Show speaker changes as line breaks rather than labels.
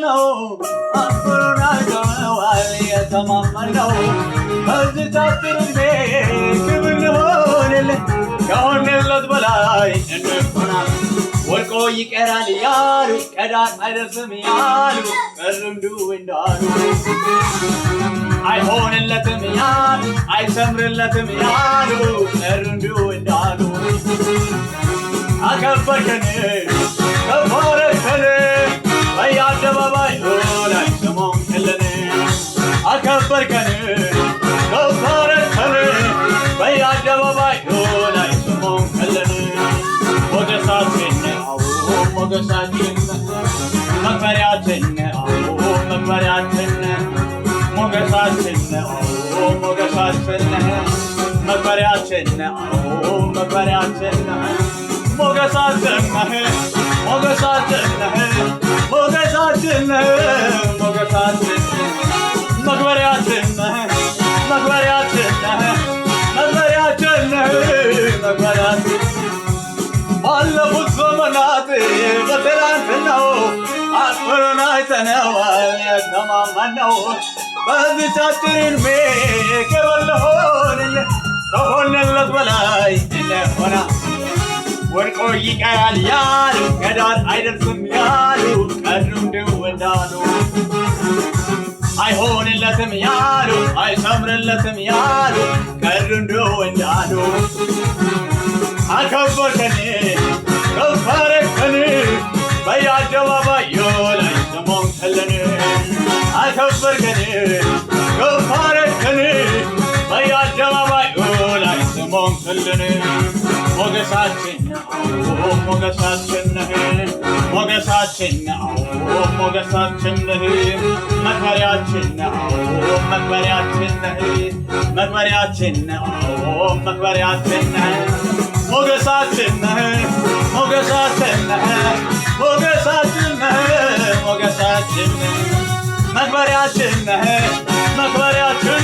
ነው አፍሮና ጆዋል የተማመነው በዚህ ታጥር እድሜ ክብር ልሆንልህ ከሆንለት በላይ እንሆናል ወድቆ ይቀራል ያሉ ቀዳር አይደርስም ያሉ ቀርምዱ እንዳሉ አይሆንለትም ያሉ አይሰምርለትም ያሉ ቀርምዱ እንዳሉ አከበርከን ከፋረከን በየአደባባይ ላይ ስሙን ክልን አከበርከን ከፋረከን በየአደባባይ ላይ ስሙን ክልን ሞገሳችን ሞገሳችን መክበሪያችን መክበሪያችን ሞገሳችን ሞገሳችን መክበሪያችን መክበሪያችን ሞገሳችን ሞገሳችን ሞገሳችን ሞገሳችን መክበሪያችን መክበሪያችን መክበሪያችን መክበሪያችን ባለፉት ዘመናት በትላንትናው አክብረን አይተነዋል የተማመነው በዚህች አጭር ዕድሜ ክብር ልሆንልህ ከሆንለት በላይ እንሆና ወድቆ ይቀራል ያሉ ከዳር አይደርስም ያሉ ቀሩ እንዲሁ እንዳሉ አይሆንለትም ያሉ አይሰምርለትም ያሉ ቀሩ እንዲሁ እንዳሉ አከበርከን ከፍ አደረግከን በየአደባባዩ ላይ ስሙን ክልን አከበርከን ከፍ አደረግከን በየአደባባዩ ላይ ስሙን ክልን ሞገሳችን ሞገሳችን ሞገሳችን ሞገሳችን መክበሪያችን መክበሪያችን መክበሪያችን መክበሪያችን ሞገሳችን ሞገሳችን ሞገሳችን ሞገሳችን መክበሪያችን መክበሪያችን